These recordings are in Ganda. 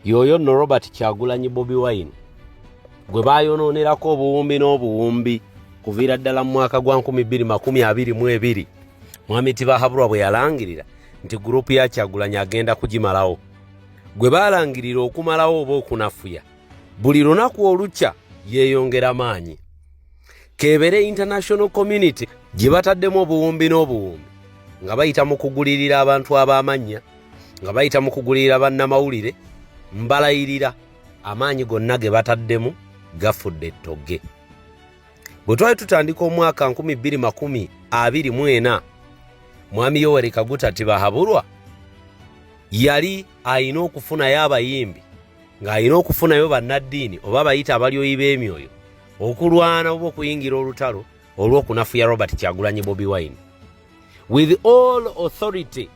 yoyo no Robert Kyagulanyi Bobi Wine gwe bayononerako obuwumbi n'obuwumbi kuviira ddala mu mwaka gwa 2022 Mwami Tibahabulwa bwe yalangirira nti gurupu ya Kyagulanyi agenda kugimalawo gwe balangirira okumalawo oba okunafuya buli lunaku olukya yeeyongera maanyi kebere international community gye bataddemu obuwumbi n'obuwumbi nga bayita mu kugulirira abantu ab'amannya nga bayita mu kugulirira bannamawulire mbalayirira amaanyi gonna ge bataddemu gafudde ettogge bwe twali tutandika omwaka 2024 Mwami Yoweri Kaguta Tibahabulwa yali ayina okufunayo abayimbi ng'ayina okufunayo bannaddiini oba bayita abalyoyi b'emyoyo okulwana oba okuyingira olutalo olw'okunafuya Robert Kyagulanyi Bobi Wine. With all authority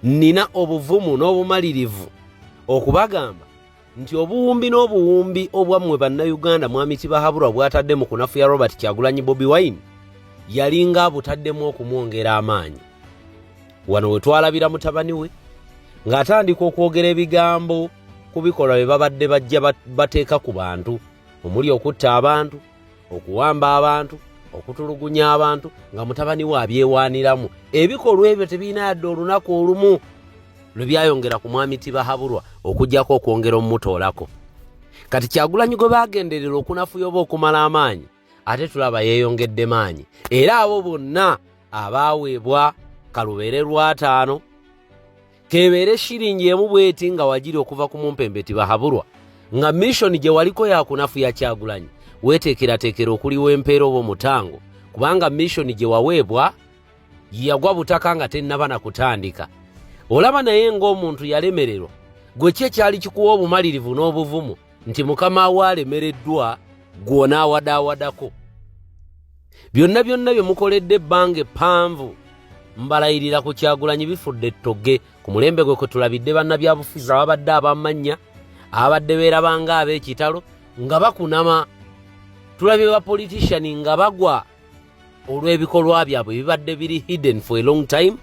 nina obuvumu n'obumalirivu okubagamba nti obuwumbi n'obuwumbi obwammwe bannayuganda Mwami Tibahabulwa bwatadde mu kunafuya Robert Kyagulanyi Bobi Wine yalinga abutaddemu okumwongera amaanyi. Wano we twalabira mutabani we ng'atandika okwogera ebigambo ku bikolwa bye babadde bajja bateeka ku bantu omuli okutta abantu okuwamba abantu okutulugunya abantu nga mutabani we abyewaaniramu ebikolwa ebyo tebirina yadde olunaku olumu lwe byayongera ku Mwami Tibahabulwa okujjako okwongera omutoolako. Kati Kyagulanyi gwe bagenderera okunafuya oba okumala amaanyi ate tulaba yeeyongedde maanyi era abo bonna abaaweebwa kalubere lw'ataano kebeere shiringi emu bweti nga wagiri okuva ku mumpembe Tibahabulwa nga mission gye waliko ya kunafuya Kyagulanyi weteekerateekera okuliwo empeera oba mutango kubanga mission gye waweebwa yagwa butaka nga tennaba na kutandika. Olaba naye ng'omuntu yalemererwa gwe kye kyali kikuwa obumalirivu n'obuvumu nti mukama we alemereddwa gw'onaawadaawadako. Byonna byonna bye mukoledde ebbanga eppanvu mbalayirira ku Kyagulanyi bifudde ettogge ku mulembe gwe kwe tulabidde bannabyabufuzi ababadde ab'amannya abadde beerabanga ab'ekitalo nga bakunama. Tulabye bapolitician nga bagwa olw'ebikolwa byabwe bibadde biri hidden for a long time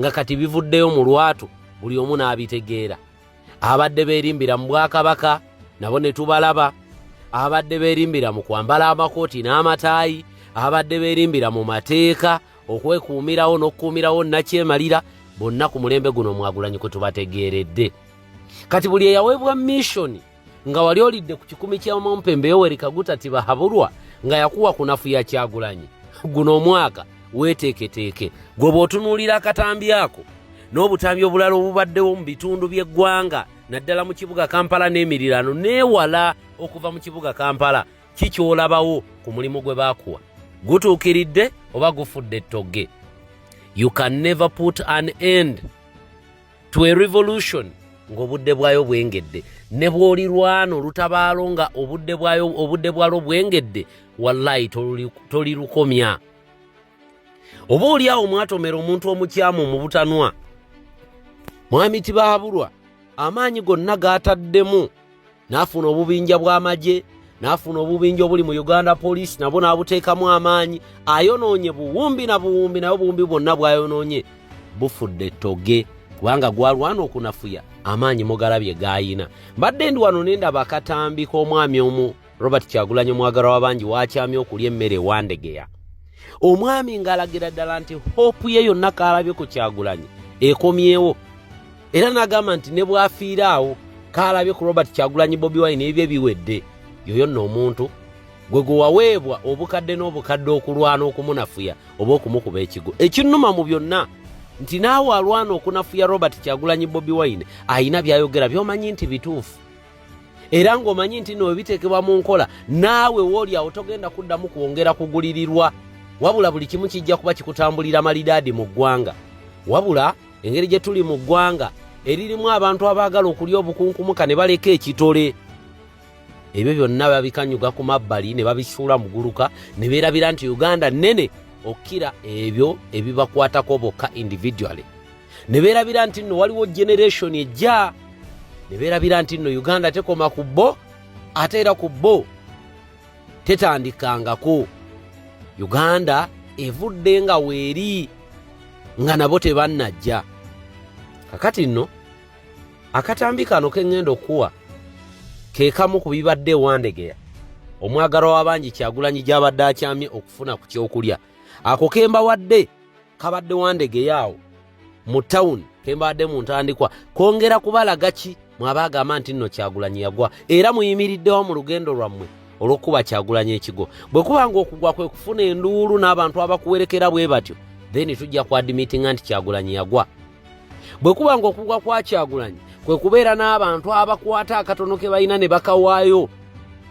nga kati bivuddeyo mu lwatu buli omu n'abitegeera. Abadde beerimbira mu Bwakabaka nabo ne tubalaba, abadde beerimbira mu kwambala amakooti n'amataayi, abadde beerimbira mu mateeka okwekuumirawo n'okukuumirawo nakyemalira, bonna ku mulembe guno Mwagulanyi kwe tubategeeredde. Kati buli eyaweebwa mission nga wali olidde ku kikumi kya mumpembe Yoweri Kaguta Tibahabulwa nga yakuwa kunafuya Kyagulanyi guno omwaka weeteeketeeke gwe bw'otunuulira akatambi ako n'obutambi obulala obubaddewo mu bitundu by'eggwanga naddala mu kibuga Kampala n'emirirano neewala okuva mu kibuga Kampala kikyolabawo ku mulimu gwe baakuwa gutuukiridde oba gufudde ettogge. You can never put an end to a revolution ng'obudde bwayo bwengedde ne bw'olirwana olutabaalo nga obudde bwalo bwengedde wallahi tolirukomya. Oba oli awo mwatomera omuntu omukyamu mu butanwa Mwami Tibahabulwa amaanyi gonna gaataddemu n'afuna obubinja bw'amagye n'afuna obubinja obuli mu Uganda Police nabo n'abuteekamu amaanyi ayonoonye buwumbi na buwumbi nayo buwumbi bwonna bwayonoonye bufudde ettogge kubanga gwalwana okunafuya amaanyi mugalabye gaayina. Mbadde ndi wano nendaba akatambi k'omwami omu Robert Kyagulanyi omwagalwa w'abangi waakyamya okulya emmere ewandegeya. Omwami ng'alagira ddala nti hope ye yonna kaalabye ku Kyagulanyi ekomyewo era n'agamba nti ne bw'afiira awo kaalabye ku Robert Kyagulanyi Bobi Wine ebyo biwedde. Yoyo nno omuntu gwe waweebwa obukadde n'obukadde okulwana okumunafuya oba okumukuba ekigo. Ekinnuma mu byonna nti naawe alwana okunafuya Robert Kyagulanyi Bobi Wine ayina byayogera by'omanyi nti bituufu era ng'omanyi nti nno biteekebwa mu nkola naawe wooli awo togenda kuddamu kwongera kugulirirwa wabula buli kimu kijja kuba kikutambulira malidaadi mu ggwanga. Wabula engeri gye tuli mu ggwanga eririmu abantu abaagala okulya obukunkumuka ne baleka ekitole ebyo byonna babikanyuga ku mabbali ne babisuula mu guluka ne beerabira nti Uganda nnene okira ebyo ebibakwatako bokka individually. Ne beerabira nti nno waliwo generation ejja ne beerabira nti nno Uganda tekoma ku bo ate era ku bo tetandikangako. Uganda evudde nga weeri nga nabo tebannajja. Kakati nno akatambi kano kengendo okuwa ke kamu ku bibadde Wandegeya omwagalo w'abangi Kyagulanyi gy'abadde akyamye okufuna ku kyokulya. Ako kemba wadde kabadde Wandegeya awo mu town, kemba wadde mu ntandikwa kongera kubalaga ki mwabagamba nti nno Kyagulanyi yagwa era muyimiriddewo mu lugendo lwammwe olw'okuba Kyagulanyi ekigo. Bwe kubanga okugwa kwe kufuna enduulu n'abantu abakuwerekera bwe batyo, then tujja ku admittinga nti Kyagulanyi yagwa. Bwe kubanga okugwa kwa Kyagulanyi kwe kubeera n'abantu abakwata akatono ke balina ne bakawaayo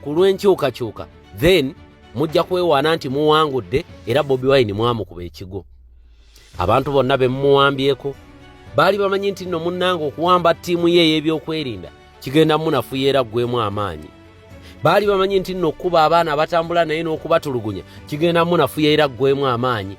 ku lw'enkyukakyuka, then mujja kwewaana nti muwangudde era Bobi Wine mwamukuba ekigo. Abantu bonna be mumuwambyeko baali bamanyi nti nno munnanga okuwamba ttiimu ye ey'ebyokwerinda kigenda munafuya era ggwemu amaanyi. Baali bamanyi nti nno okuba abaana abatambula naye n'okubatulugunya kigenda munafuya era ggwemu amaanyi.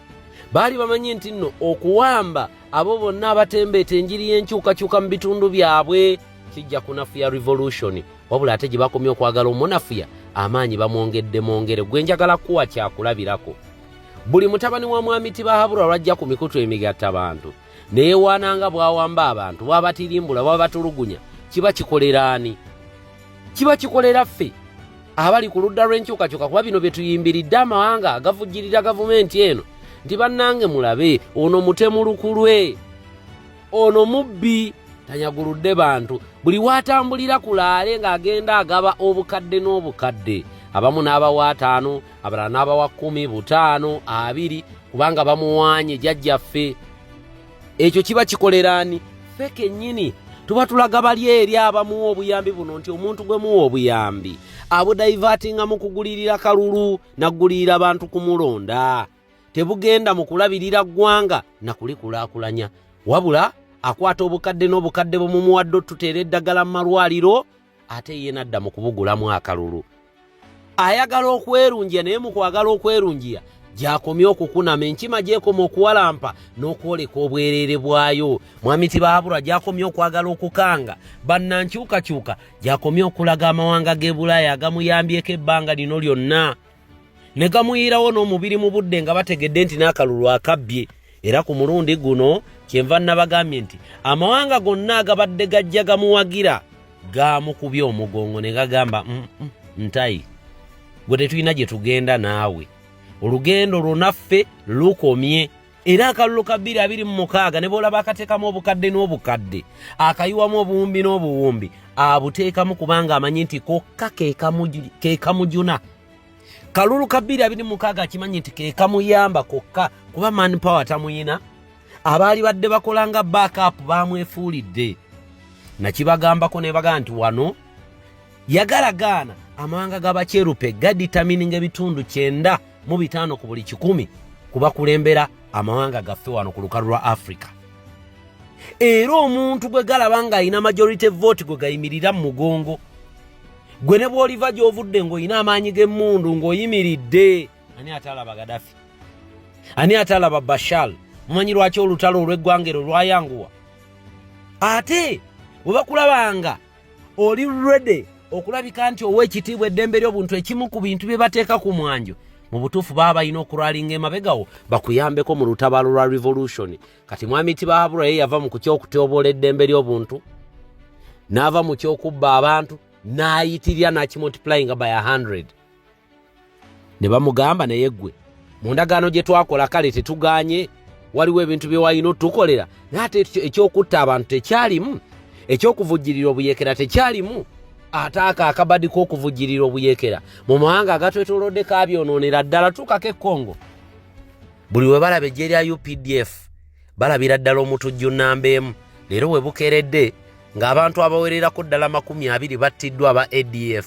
Baali bamanyi nti nno okuwamba abo bonna abatembeeta enjiri y'enkyukakyuka mu bitundu byabwe kijja kunafuya revolution, wabula ate gye bakomye okwagala omunafuya amaanyi bamwongedde mwongere. Gwe njagala kuwa kyakulabirako. Buli mutabani wa mwami Tibahabura lwajja ku mikutu emigatta bantu neyewaananga bwawamba abantu bwabatirimbula bwabatulugunya, kiba kikolera ani? Kiba kikolera ffe abali ku ludda lw'enkyukakyuka, kuba bino bye tuyimbiridde amawanga agavujjirira gavumenti eno nti bannange mulabe ono mutemu lukulwe, ono mubbi tanyaguludde bantu. Buli watambulira kulaale ng'agenda agaba obukadde n'obukadde, abamu n'abawa 5, abalala n'abawa 10, 5, 2, kubanga bamuwaanye jjajjaffe. Ekyo kiba kikolera ani? Ffe kennyini tuba tulaga bali eri abamuwa obuyambi buno nti omuntu gwe muwa obuyambi abudaivatinga mu kugulirira kalulu naggulirira abantu kumulonda, tebugenda mu kulabirira ggwanga na kulikulaakulanya, wabula akwata obukadde n'obukadde bumumuwadde tuteera eddagala mu malwaliro ate ye nadda mu kubugulamu akalulu. Ayagala okwerunjya naye mu kwagala okwerunjya gyakomye okukunama, enkima gyekoma okuwalampa n'okwoleka obwereere bwayo. Mwami Tibahabura gyakomye okwagala okukanga bannankyukakyuka, gyakomye okulaga amawanga g'e Bulaaya agamuyambyeko ebbanga lino lyonna ne gamuyirawo n'omubiri mu budde nga bategedde nti n'akalulu akabbye. Era ku mulundi guno kyenva nabagambye nti amawanga gonna agabadde gajja gamuwagira gaamukubye omugongo ne gagamba ntayi gwe tetulina gye tugenda naawe, olugendo lunaffe lukomye. Era akalulu ka 2026 ne bw'olaba akateekamu obukadde n'obukadde akayiwamu obuwumbi n'obuwumbi abuteekamu kubanga amanyi nti kokka keekamujuna. Kalulu ka 2026 akimanyi nti keekamuyamba kokka kuba manpower tamuyina. Abaali badde bakolanga backup bamwefuulidde. Nakibagambako ne bagamba nti wano yagalagaana amawanga g'Abakyerupe gaditamininga ebitundu 95 ku buli 100 kubakulembera amawanga gaffe wano ku lukalu lwa Africa. Era omuntu gwe galaba nga alina majority vote gwe gayimirira mu mugongo, gwe ne bw'oliva gy'ovudde ng'olina amaanyi g'emmundu ng'oyimiridde. Ani atalaba Gaddafi? Ani atalaba Bashar? Mumanyi lwaki olutalo olw'eggwanga eryo lwayanguwa? Ate bwe bakulabanga oli ready okulabika nti ow'ekitiibwa eddembe ly'obuntu ekimu ku bintu bye bateeka ku mwanjo, mu butuufu baba balina okulwalinga emabegawo bakuyambeko mu lutabaalo lwa revolution. Kati mwami Tibahabura ye yava mu kukyokutoboola eddembe ly'obuntu n'ava mu kyokubba abantu n'ayitirira n'akimultiplyinga by 100. Ne bamugamba naye ggwe mu ndagaano gye twakola kale tetuganye, waliwo ebintu bye walina otukolera, n'ate ekyokutta abantu tekyalimu, ekyokuvujjirira obuyeekera tekyalimu, ataaka akabadi k'okuvujjirira obuyeekera mu mawanga agatwetoolodde kabyonoonera ddala tukako e Congo. Buli we balaba eggye lya UPDF balabira ddala omutujju nnamba emu. Leero we bukeeredde ng'abantu abawererako ddala 20 battiddwa aba ADF.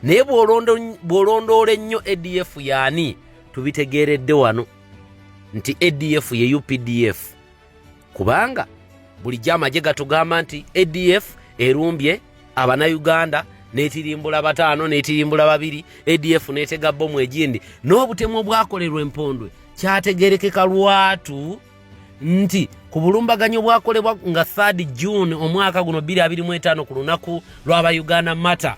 Naye bw'olondoola ennyo ADF yaani tubitegeeredde wano nti ADF ye UPDF, kubanga bulijjo amagye gatugamba nti ADF erumbye Abannayuganda n'etirimbula 5 n'etirimbula 2, ADF n'etega bbomu egindi n'obutemu obwakolerwa empondwe kyategerekeka lwatu nti ku bulumbaganyo bwakolebwa nga 3 June omwaka guno 2025 ku lunaku lw'Abayuganda Mata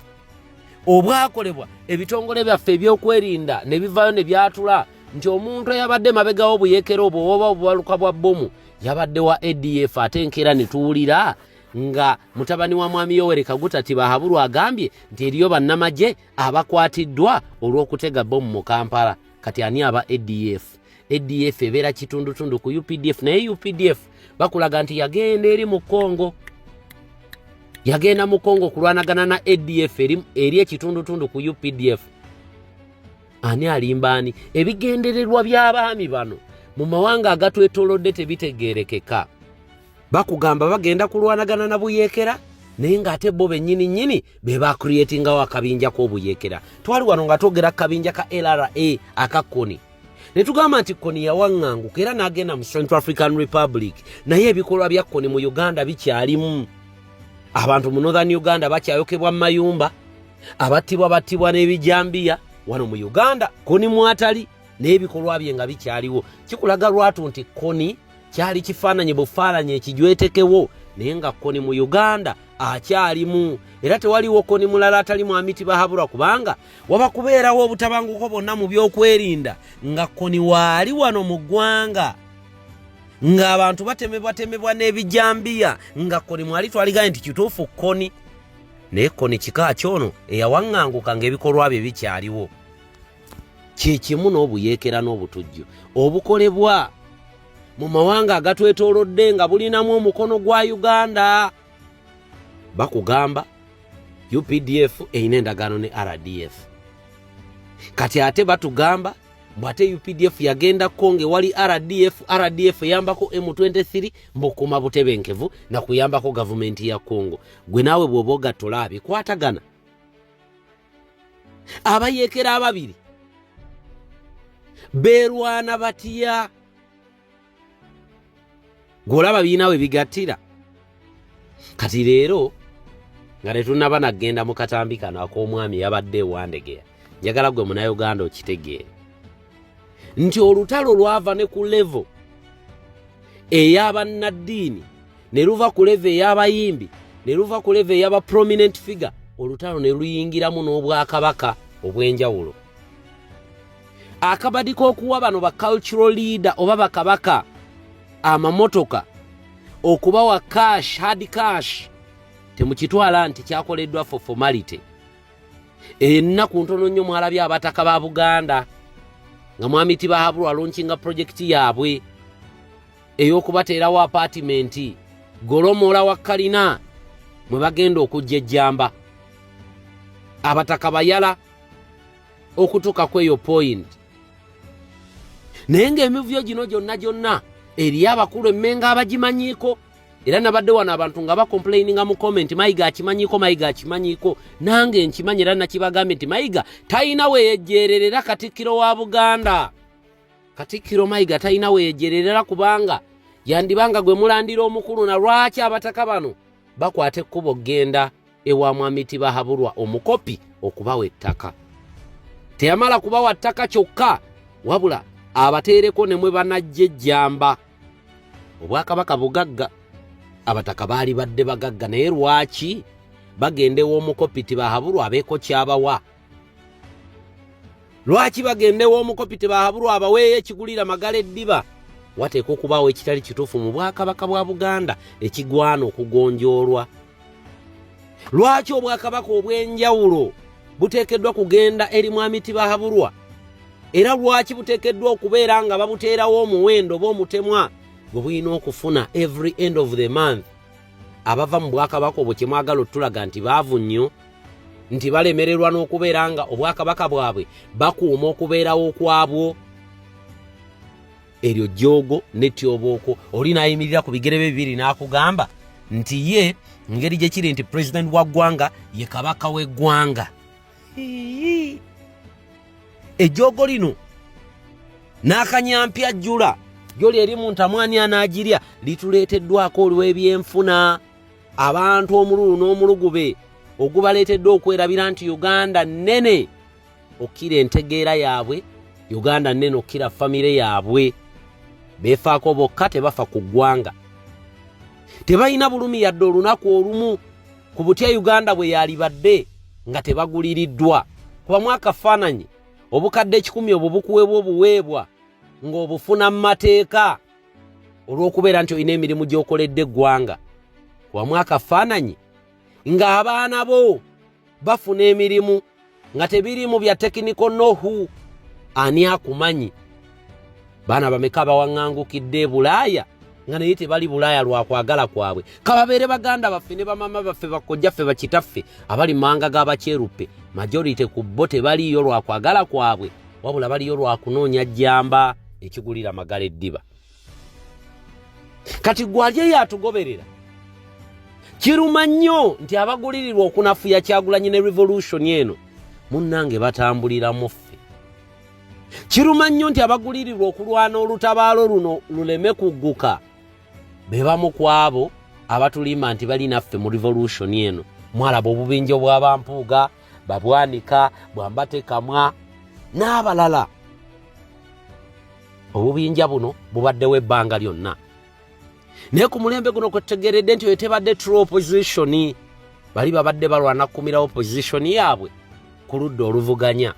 obwakolebwa ebitongole byaffe ebyokwerinda ne bivaayo ne byatula nti omuntu eyabadde mabegawo obuyeekera obwo oba obubaluka bwa bbomu yabadde wa ADF, ate enkeera ne tuwulira nga mutabani wa mwami Yoweri Kaguta Tibahabulwa agambye nti eriyo bannamagye abakwatiddwa olw'okutega bbomu mu Kampala. Kati ani aba ADF? ADF ebeera kitundutundu ku UPDF, naye UPDF bakulaga nti yagenda eri mu Congo. Yagenda mu Congo kulwanagana na ADF eri ekitundutundu ku UPDF. Ani alimbaani? Ebigendererwa by'abaami bano mu mawanga agatwetoolodde tebitegeerekeka. Bakugamba bagenda kulwanagana na Buyeekera naye ng'ate bo bennyini be bakuriyetingawo akabinja k'Obuyeekera. Twali wano nga twogera kabinja ka LRA aka Kony. Ne tugamba nti Kony yawaŋŋanguka era n'agenda mu Central African Republic, naye ebikolwa bya Kony mu Uganda bikyalimu. Abantu mu Northern Uganda bakyayokebwa mu mayumba, battibwa n'ebijambiya. Wano mu Uganda Kony mwatali n'ebikolwa bye nga bikyaliwo. Kikulaga lwatu nti Kony kyali kifaananyi bufaananyi ekijwetekewo, naye nga Kony mu Uganda akyalimu. Era tewaliwo Kony mulala atali mwami Tibahabulwa, kubanga waba kubeerawo obutabanguko bonna mu by'okwerinda nga Kony waali wano mu ggwanga, ng'abantu batemebwa n'ebijambiya, nga Kony mwali twaliganye nti kituufu Kony. Naye Kony kika kyono eyawaŋŋanguka ng'ebikolwa bye bikyaliwo. Kikimu n'Obuyeekera n'obutujju obukolebwa mu mawanga agatwetoolodde nga bulinamu omukono gwa Uganda. Bakugamba UPDF eyina endagaano ne RDF. Kati ate batugamba bw'ate UPDF yagenda Konge wali RDF eyambako M23 mbukuma butebenkevu na kuyambako gavumenti ya Kongo. Gwe naawe bw'oba ogattola bikwatagana. Abayeekera ababiri beerwana batya? Golaba biinawe bigattira. Kati leero nga tetunnaba nagenda mu katambi kano ak'omwami yabadde ewandegeya, njagala gwe Munnayuganda okitegeere nti olutalo lwava ne ku level ey'abannaddiini ne luva ku level ey'abayimbi ne luva ku level ey'aba prominent figure, olutalo ne luyingiramu n'Obwakabaka obw'enjawulo. Akabadiko okuwa bano ba cultural leader oba bakabaka amamotoka okubawa cash, hard cash, temukitwala nti kyakoleddwa for formality. Ennaku ntono nnyo mwalabye abataka ba Buganda nga mwami Tibahabulwa launchinga project yaabwe ey'okubateerawo apartment Golomola wa Kalina mwe bagenda okujja ejjamba. Abataka bayala okutuuka kweyo point. Naye ng'emivyo gino gyonna eri abakulu emmenga abagimanyiiko, era nabadde wano abantu nga bakomplaininga mu comment, Mayiga akimanyiiko. Nange nkimanyi era nakibagambye nti Mayiga talina weeyejjeerera Katikkiro wa Buganda. Katikkiro Mayiga talina weeyejjeerera kubanga yandibanga gwe mulandira omukulu, na lwaki abataka bano bakwata ekkubo genda ewa mwami Tibahabulwa omukopi okubawa ettaka. Teyamala kubawa ttaka kyokka, wabula abateereko ne mwe banajja ejjamba. Obwakabaka bugagga, abataka baali badde bagagga, naye lwaki bagende w'omukopi Tibahabulwa abeeko kyabawa? Lwaki bagende w'omukopi Tibahabulwa abaweeyo ekigulira Magala Eddiba? Wateeka okubaawo ekitali kituufu mu Bwakabaka bwa Buganda ekigwana okugonjoolwa. Lwaki Obwakabaka obw'enjawulo buteekeddwa kugenda eri mwami Tibahabulwa? Era lwaki buteekeddwa okubeera nga babuteerawo omuwendo b'omutemwa gwe bulina okufuna every end of the month? Abava mu Bwakabaka obwo kyemwagala otulaga nti baavu nnyo, nti balemererwa n'okubeera nga Obwakabaka bwabwe bakuuma okubeerawo kwabwo. Eryo jjogo ne Tyobooko oli n'ayimirira ku bigere bibiri n'akugamba nti ye ngeri gye kiri nti president wa ggwanga ye kabaka w'eggwanga. Ejjogo lino n'akanyampya jjula gyoli eri mu ntamwani anaagirya lituleeteddwako olw'ebyenfuna. Abantu omululu n'omulugube ogubaleeteddwa okwerabira nti Uganda nnene okira entegeera yaabwe, Uganda nnene okira famire yaabwe. Beefaako bokka, tebafa ku ggwanga. Tebalina bulumi yadde olunaku olumu ku butya Uganda bwe yalibadde nga tebaguliriddwa. Kuba mwakafaananyi obukadde 10 obwo bukuweebwa obuweebwa ng'obufuna mu mateeka olw'okubeera nti olina emirimu gy'okoledde eggwanga. kubamu akafaananyi ng'abaana bo bafuna emirimu nga tebirimu bya technical know-how. Ani akumanyi? Baana bameka bawaŋŋangukidde Bulaaya nga naye tebali Bulaaya lwa kwagala kwabwe. Kababeere baganda baffe ne bamama baffe bakojjaffe bakitaffe abali mu mawanga g'Abakyeruppe, majority ku bo tebaliyo lwa kwagala kwabwe, wabula baliyo lwa kunoonya jjamba ekigulira magala eddiba. Kati gwali yatugoberera. Kiruma nnyo nti abagulirirwa okunafuya Kyagulanyi ne revolution eno munnange batambulira muffe. Kiruma nnyo nti abagulirirwa okulwana olutabaalo luno luleme kugguka be bamu ku abo abatulima nti bali naffe mu revolution eno. Mwalaba obubinja bw'Abampuuga, Babwanika, Bwambatekamwa n'abalala. Obubinja buno bubaddewo ebbanga lyonna. Naye ku mulembe guno kwetegeredde nti tebadde true opposition. Bali babadde balwana kumira opposition yaabwe ku ludda oluvuganya.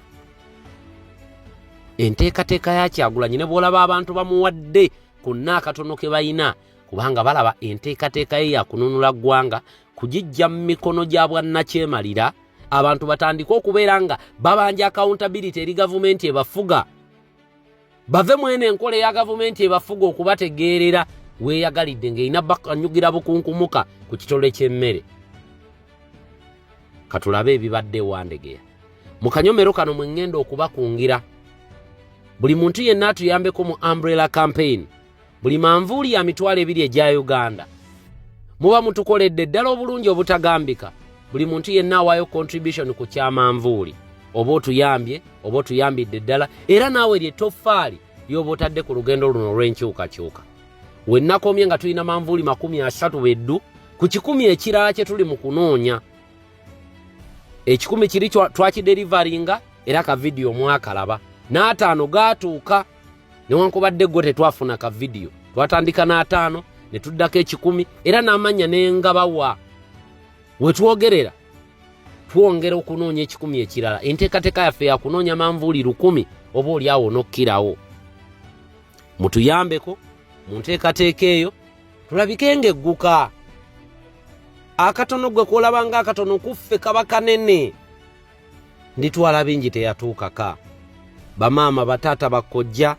Enteekateeka ya Kyagulanyi ne bw'olaba abantu bamuwadde ku nnaakatono ke balina, kubanga balaba enteekateeka ye yakununula ggwanga kugijja mu mikono gya bwannakyemalira, abantu batandika okubeera nga babanja accountability eri gavumenti ebafuga. Bave mwene enkola ya gavumenti ebafuga okubategeerera weeyagalidde ng'erina bakanyugira bukunkumuka ku kitole ky'emmere. Katulabe ebibadde Wandegeya. Mu kanyomero kano mwe ŋŋenda okubakungira. Buli muntu yenna atuyambeko mu umbrella campaign. Buli manvuuli ya mitwalo 2 egya Uganda. Muba mutukoledde ddala obulungi obutagambika. Buli muntu yenna awaayo contribution ku kyamanvuuli. Oba otuyambye, oba otuyambidde ddala, era naawe ly'ettoffaali ly'oba otadde ku lugendo luno olw'enkyukakyuka. We nnakomye nga tulina manvuuli 30 beddu ku 100 ekirala kye tuli mu kunoonya. 10 kiri twakiderivaringa era ka video mwakalaba. N'ataano gaatuuka newankubadde gwe tetwafuna ka video. Twatandika n'ataano ne tuddako 10 era n'amanya n'engabawa. We twogerera twongera okunoonya 10 ekirala. Enteekateeka yaffe ya kunoonya manvuuli 100 oba oliawo nokkirawo. Mutuyambeko mu nteekateeka eyo tulabike ng'egguka. Akatono gwe kwolaba nga akatono kuffe kaba kanene. Nditwala bingi teyatuukaka. Bamaama, bataata, bakojja,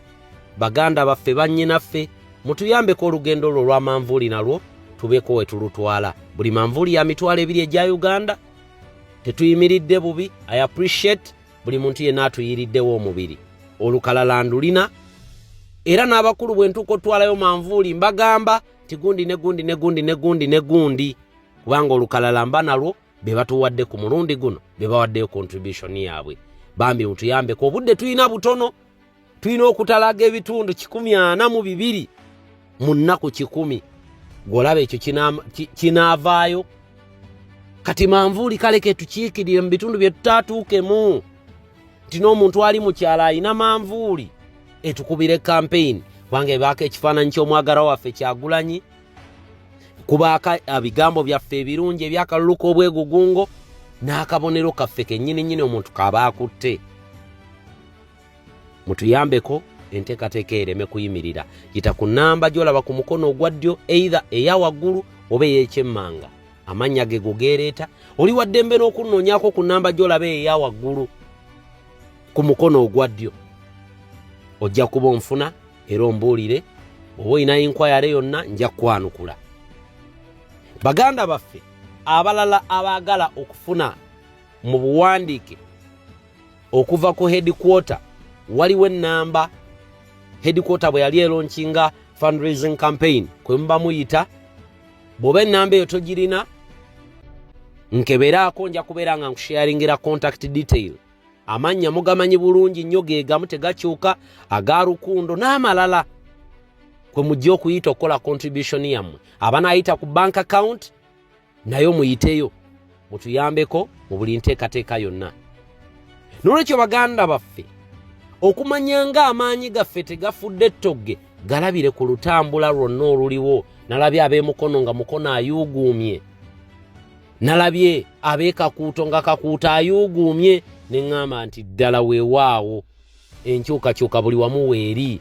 baganda baffe, bannyinaffe, mutuyambeko olugendo lwo lwa manvuuli nalwo tubeko we tulutwala. Buli manvuuli ya mitwalo 2 egya Uganda tetuyimiridde bubi. I appreciate buli muntu yenna atuyiriddewo omubiri. Olukalala ndulina era n'abakulu bwe ntuuka otwalayo manvuuli mbagamba tigundi ne gundi kubanga olukalala mba nalwo be batuwadde ku mulundi guno be bawaddeyo contribution yaabwe. Bambi mutuyambeko, obudde tulina butono. Tulina okutalaga ebitundu 142 mu nnaku 10. Gwolaba ekyo kinaavaayo. Kati manvuuli kaleke tukiikirire mu bitundu bye tutatuukemu. Nti n'omuntu ali mu kyala alina manvuuli etukubire campaign kubanga ebaako ekifaananyi ky'omwagala waffe Kyagulanyi, kubaaka ebigambo byaffe ebirungi ebyakalulu k'obwegugungo n'akabonero kaffe kennyini omuntu kaba akutte. Mutuyambeko enteekateeka ereme kuyimirira. Yita ku nnamba gy'olaba ku mukono ogwa ddyo, either eya waggulu oba ey'ekyemmanga. Amannya ge gogeereeta. Oli wa ddembe n'okunoonyako ku nnamba gy'olaba eya waggulu ku mukono ogwa ddyo. Ojja kuba onfuna era ombuulire. Oba olina inquiry yonna nja kwanukula. Baganda baffe abalala abaagala okufuna mu buwandiike okuva ku headquarter, waliwo ennamba headquarter bwe yali eronkinga fundraising campaign kwe muba muyita. Bw'oba ennamba eyo togirina, nkeberaako nja kubeera nga nkusharingira contact detail. Amannya mugamanyi bulungi nnyo, ge gamu tegakyuka, aga Rukundo n'amalala kwe mujja okuyita okukola contribution yammwe. Abanaayita ku bank account nayo muyiteyo mutuyambeko mu buli nteekateeka yonna. N'olwekyo baganda baffe okumanya nga amaanyi gaffe tegafudde ttogge galabire ku lutambula lwonna oluliwo. Nalabye ab'emukono nga mukono ayuuguumye, nalabye ab'ekakuuto nga kakuuto ayuuguumye, ne ŋŋamba nti ddala weewaawo enkyukakyuka buli wamu weeri.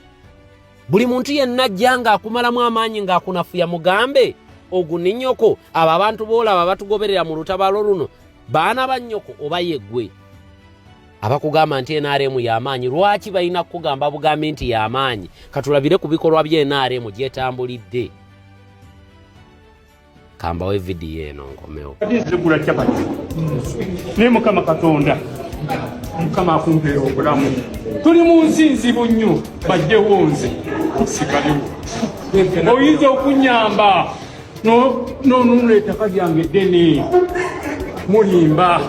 Buli muntu yenna ajja ng'akumalamu amaanyi ng'akunafuya mugambe oguninyoko abo abantu boolaba batugoberera mu lutabalo luno baana ba nnyoko oba yeggwe abakugamba nti NRM y'amaanyi lwaki balina kugamba bugambi nti y'amaanyi katulabire ku bikolwa bye NRM gyetambulidde kambawo evidiyo eno nkomewo zigula kyapati ne mukama katonda mukama akumpeera obulamu tuli mu nsi nzibu nnyo bajjewo nze sigalewo oyinza okunyamba noonunula ettaka lyange eddene mulimba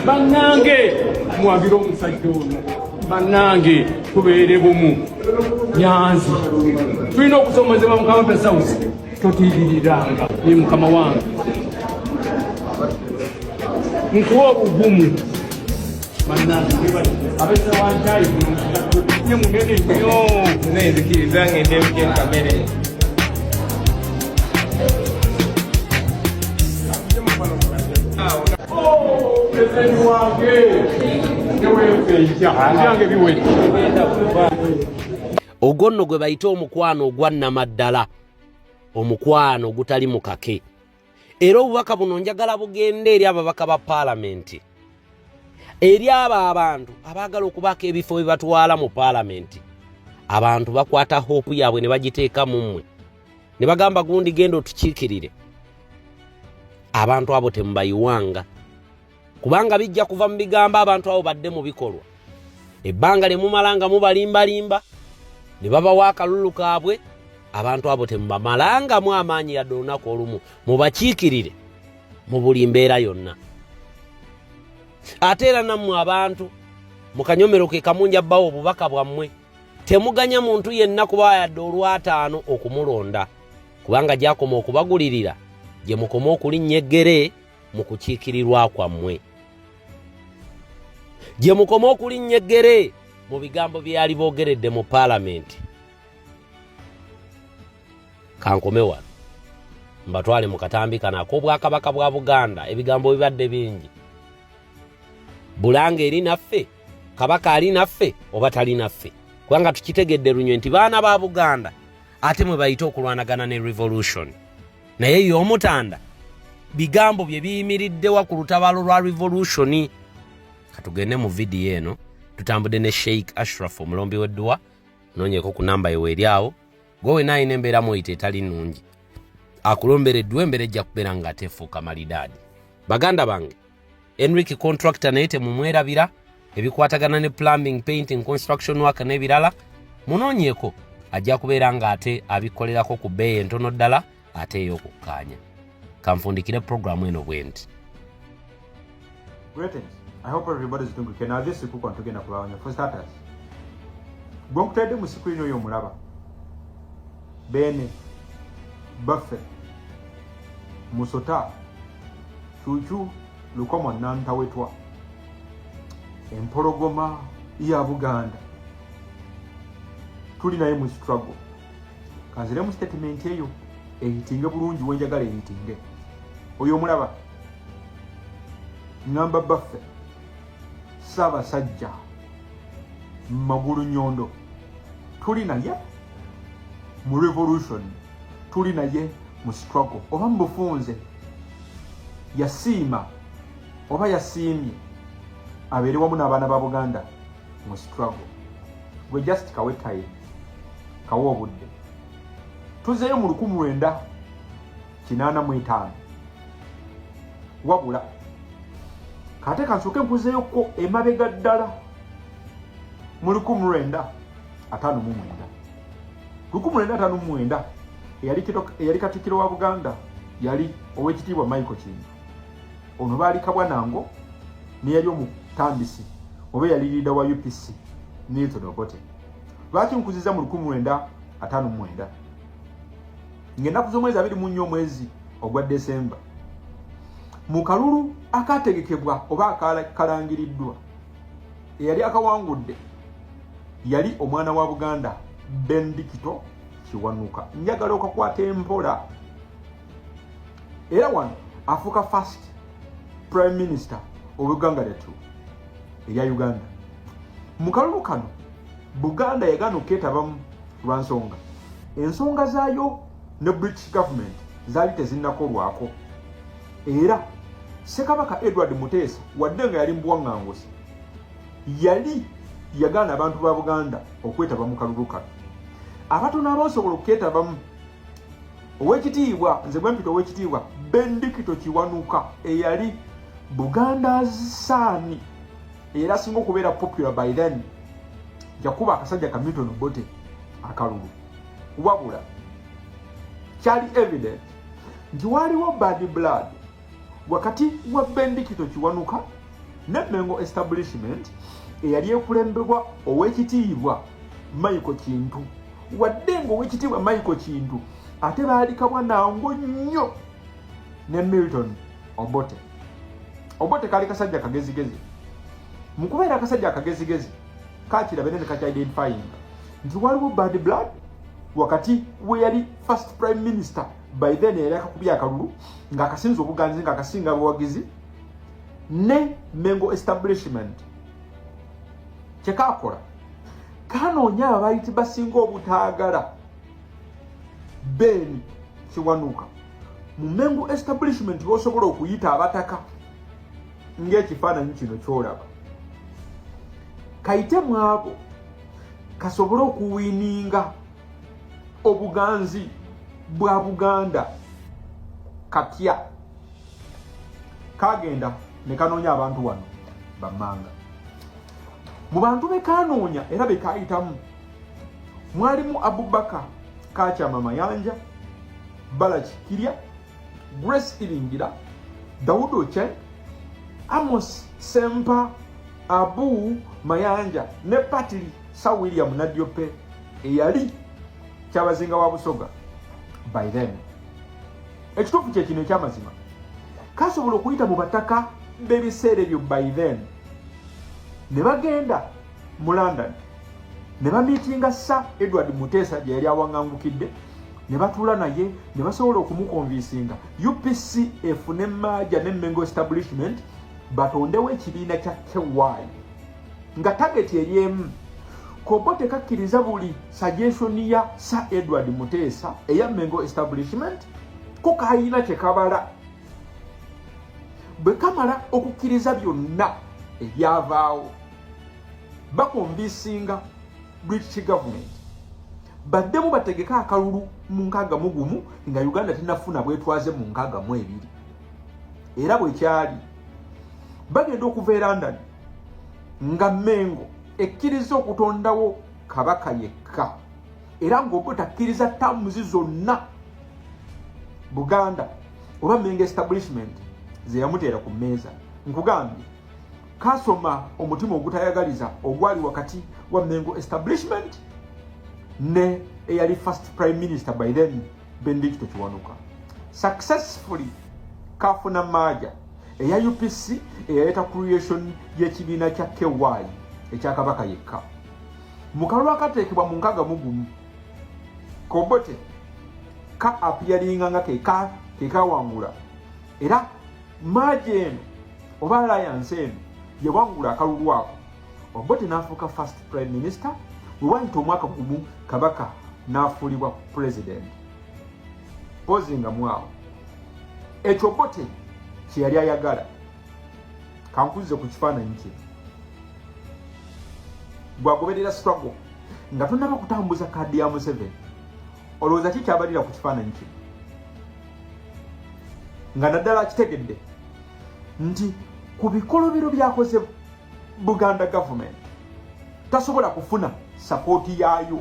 bannange muwagira omusajja ono bannange tubeere bumu nyanzi tulina okusomezebwa mukama pesawusi totiibiriranga ne mukama wange nkuwa obugumu bannange abesawancayi ne munene nnyo nenzikiriza ngende mukyenkamere Presidenti wange newefeija yange biwe ogwo nno gwe bayita omukwano ogwa nnamaddala omukwano ogutali mukake era obubaka buno njagala bugenda eri ababaka ba paalamenti eri abo abantu abaagala okubaako ebifo bye batwala mu paalamenti abantu bakwata hoopu yaabwe ne bagiteeka mu mmwe ne bagamba gundi genda otukiikirire abantu abo temubayiwanga kubanga bijja kuva mu bigambo abantu abo badde mu bikolwa ebbanga lye mumalanga mubalimbalimba ne babawa akalulu kaabwe abantu abo temubamalangamu amaanyi yadde olunaku olumu mubakiikirire mu buli mbeera yonna ate era nammwe abantu mu kanyomero ke kamunja bbawo obubaka bwammwe temuganya muntu yenna kuba yadde olw'ataano okumulonda kubanga gyakoma okubagulirira gye mukoma okulinnya eggere mu kukiikirirwa kwammwe gye mukoma okulinnya eggere mu bigambo bye yali boogeredde mu paalamenti kankome wano mbatwale mu katambi kano ak'obwakabaka bwa Buganda ebigambo bibadde bingi Bulanga eri naffe kabaka ali naffe oba tali naffe kubanga tukitegedde lunywe nti baana ba Buganda ate mwe bayita okulwanagana ne revolution naye y'omutanda bigambo bye biyimiriddewa ku lutabalo lwa revolution katugende mu vidiyo eno tutambudde ne Sheikh Ashraf omulombi w'edduwa noonyeko ku namba yo eryawo gwe naayina embeera moyita etali nnungi akulombera edduwa embeera ejja kubeera nga tefuuka malidaadi baganda bange Enrique contractor naye temumwerabira ebikwatagana ne plumbing painting construction work n'ebirala munoonyeko ajja kubeera nga ate abikolerako ku bbeeyi entono ddala ate ey'okukkaanya kanfundikire programu eno bwenti. Greetings. I hope everybody is doing good. Now this is Kuku and Tugena Kulawanya. For starters, Bonkutade musiku ino y'omulaba. Bene, Buffett, Musota, Chuchu, Lukomo Nantawetwa, Empologoma ya Buganda. Tuli naye mu struggle. Kanzire mu statement eyo eyitinge bulungi wenjagala eyitinge. Oyo mulaba ngamba Buffett Ssaabasajja Magulu Nyondo tuli naye mu revolution tuli naye mu struggle oba mu bufunze yasiima oba yasiimye abeere wamu n'abaana ba Buganda mu struggle gwe just kawetaye kawo obudde tuzeeyo mu 1985 wabula kate kansooke nkuzeeyo ko emabega ddala mu 1959 eyali Katikkiro wa Buganda yali Oweekitiibwa Michael Kintu ono baali Kabwanango ne yali omutandisi oba yali liida wa UPC Milton Obote. Lwaki nkuziza mu 1959 ng'ennaku z'omwezi 24 omwezi ogwa Desemba mu kalulu akategekebwa oba akalangiriddwa eyali akawangudde yali omwana wa Buganda Bendikito Kiwanuka. Njagala okakwata empola era wano afuuka first prime minister Obuganda letu eya Uganda. Mu kalulu kano Buganda yagaana oketabamu lwa nsonga ensonga zaayo ne British government zaali tezinnakolwako. Era Ssekabaka Edward Muteesa wadde nga yali mbuwaŋŋanguzi yali yagaana abantu ba Buganda okwetaba mu kalulu kano. Abatono abaasobola okuketabamu Oweekitiibwa, nze bwe mpita Oweekitiibwa Bendikito Kiwanuka eyali Buganda Saani era asinga okubeera popular by then, yakuba akasajja ka Milton Obote akalulu. Wabula kyali evident nti waliwo bad blood wakati wa Bendikito Kiwanuka ne Mengo establishment eyali ekulembebwa Oweekitiibwa Michael Kintu. Wadde nga Oweekitiibwa Michael Kintu ate baalikabwa nango nnyo ne Milton Obote. Obote kali kasajja kagezigezi. Mu kubeera akasajja akagezigezi kakirabe ne kaki-identifying nti waliwo bad blood wakati we yali first prime minister by then yali akakubya akalulu ng'akasinza obuganzi ng'akasinga abawagizi ne Mengo establishment. Kyekaakola kanoonya abaayiti basinga obutaagala Ben Kiwanuka mu Mengo establishment b'osobola okuyita abataka ng'ekifaananyi kino ky'olaba. Kayite mu abo kasobole okuwiininga obuganzi bwa Buganda katya kagenda ne kanoonya abantu wano bammanga. Mu bantu be kanoonya era be kayitamu mwalimu Abubakar Kakyama Mayanja, Balachi Kirya, Grace Iringira, Daud Ochen, Amos Sempa, Abu Mayanja ne Patili Sir William Nadiope eyali Kyabazinga wa Busoga by then. Ekituufu kye kino ekyamazima kasobola okuyita mu bataka b'ebiseera ebyo by then ne bagenda mu London ne bamiitinga Sir Edward Muteesa gye yali awaŋŋangukidde ne batuula naye ne basobola okumukonvinsinga UPC efune Maaja ne Mengo establishment batondewo ekibiina kya KY nga target eri emu. Obote kakkiriza buli suggestion ya Sir Edward Muteesa eya Mengo establishment ko kayina kye kabala. Bwe kamala okukkiriza byonna ebyavaawo bakonvinsinga British government baddemu bategeka akalulu mu 61 nga Uganda tenafuna bwetwaze mu 62 era bwe kyali bagenda okuva e London nga Mengo ekkiriza okutondawo kabaka yekka era ng'Obote akkiriza tamuzi zonna Buganda oba Mengo establishment ze yamuteera ku mmeeza. Nkugambye kasoma omutima ogutayagaliza ogwali wakati wa Mengo establishment ne eyali first prime minister by then Bendikito Kiwanuka. Successfully kafuna Maaja eya UPC eyaleeta creation y'ekibiina kya KY ekya kabaka yekka. Mu kalulu akateekebwa mu 61 Obote ka appearinga nga kekawangula era Maaja eno oba alliance eno yewangula akalulu ako. Obote n'afuuka first prime minister we wayita omwaka gumu kabaka n'afuulibwa president. Pozinga mwawo ekyo Obote kye yali ayagala. Kankuzize ku kifaananyi kye bwagoberera struggle nga tonnaba kutambuza kaadi ya Museveni olowooza ki kyabalira ku kifaananyi kye nga naddala akitegedde nti ku bikolobero byakoze Buganda government tasobola kufuna sapoti yaayo.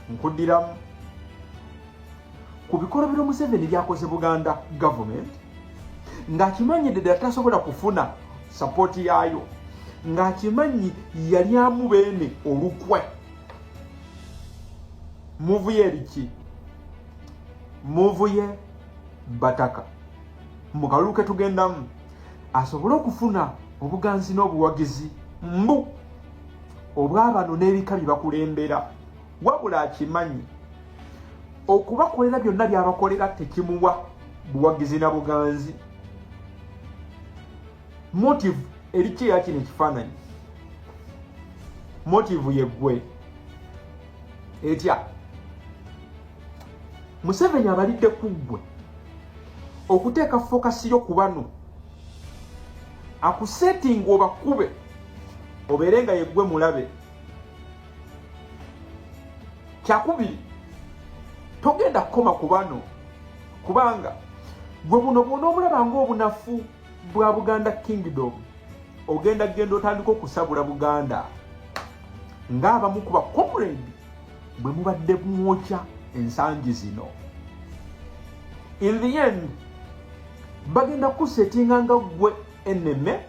Nkuddiramu ku bikolobero Museveni byakoze Buganda government ng'akimanyidde ddala tasobola kufuna sapoti yaayo ng'akimanyi yali amubeene olukwe. Muvu ye eriki muvu ye Bataka mu kalulu ke tugendamu asobole okufuna obuganzi n'obuwagizi mbu obw'abano n'ebika bye bakulembera. Wabula akimanyi okubakolera byonna by'abakolera tekimuwa buwagizi na buganzi. Motive eriki ya kino ekifaananyi motive ye ggwe etya Museveni abalidde kuggwe okuteeka fokasi yo ku bano akusetinga obakube obeere nga yeggwe mulabe. Kyakubiri, togenda kukoma ku bano kubanga gwe buno bwona obulaba ng'obunafu bwa Buganda Kingdom ogenda otandika okusabula Buganda ng'abamu ku bakomrade bwe mubadde mwokya ensangi zino. In the end bagenda kusetinga nga gwe eneme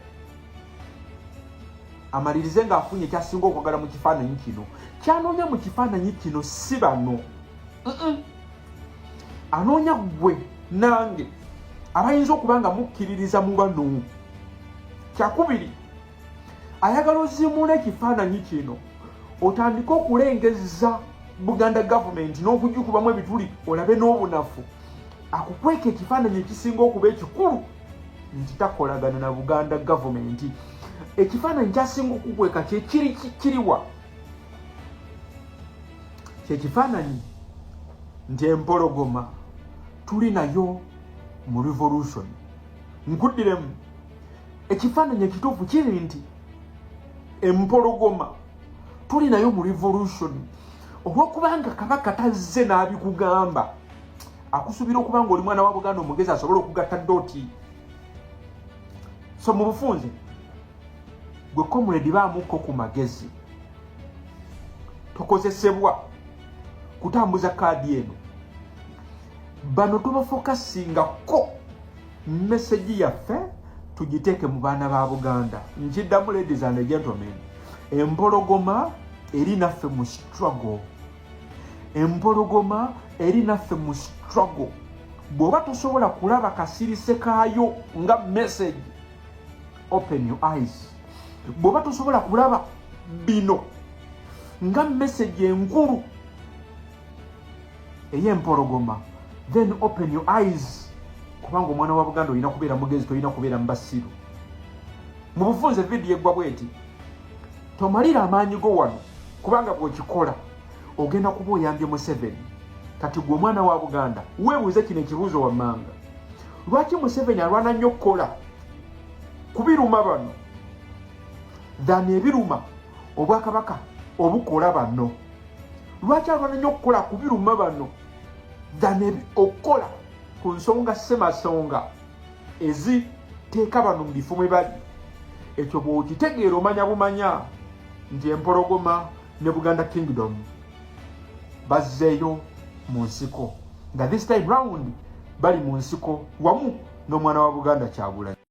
amalirize ng'afunye ekyasinga okwagala mu kifaananyi kino. Kyanoonya mu kifaananyi kino si bano, anoonya gwe nange abayinza okuba nga mukkiririza mu bano. Kyakubiri, ayagala ozimuula ekifaananyi kino otandike okulengeza Buganda government n'okugikubamu ebituli olabe n'obunafu akukweka ekifaananyi ekisinga okuba ekikulu nti takolagana na Buganda government. Ekifaananyi kyasinga okukweka kiriwa kyekifaananyi nti empologoma tuli nayo mu revolution. Nkuddiremu ekifaananyi ekituufu kiri nti empologoma tuli nayo mu revolution. Olw'okubanga Kabaka tazze n'abikugamba akusuubira okuba nga oli mwana wa Buganda omugezi asobole okugatta ddooti. So mu bufunze gwe comrade baamukko ku magezi tokozesebwa kutambuza kaadi eno. Bano tubafokasingako message yaffe tugiteeke mu baana ba Buganda. Nkiddamu ladies and gentlemen, empologoma eri naffe mu struggle. Empologoma eri naffe mu struggle. Bw'oba tosobola kulaba kasirise kaayo nga message, open your eyes. Bw'oba tosobola kulaba bino nga message enkulu ey'empologoma, then open your eyes. Kubanga omwana wa Buganda olina kubeera mugezi, tolina kubeera mbasiru. Mu bufunze video eggwa bweti tomalira amaanyi go wano kubanga bw'okikola ogenda kuba oyambye Museveni. Kati gwe omwana wa Buganda weebuuze kino ekibuuzo wammanga, lwaki Museveni alwana nnyo okukola ku biruma bano than ebiruma Obwakabaka obukola bano? Lwaki alwana nnyo okukola ku biruma bano than okukola ku nsonga semasonga eziteeka bano mu bifo mwe bali? Ekyo bw'okitegeera omanya bumanya nti empologoma ne Buganda Kingdom bazzeeyo mu nsiko, nga this time round bali mu nsiko wamu n'omwana wa Buganda Kyagulanyi.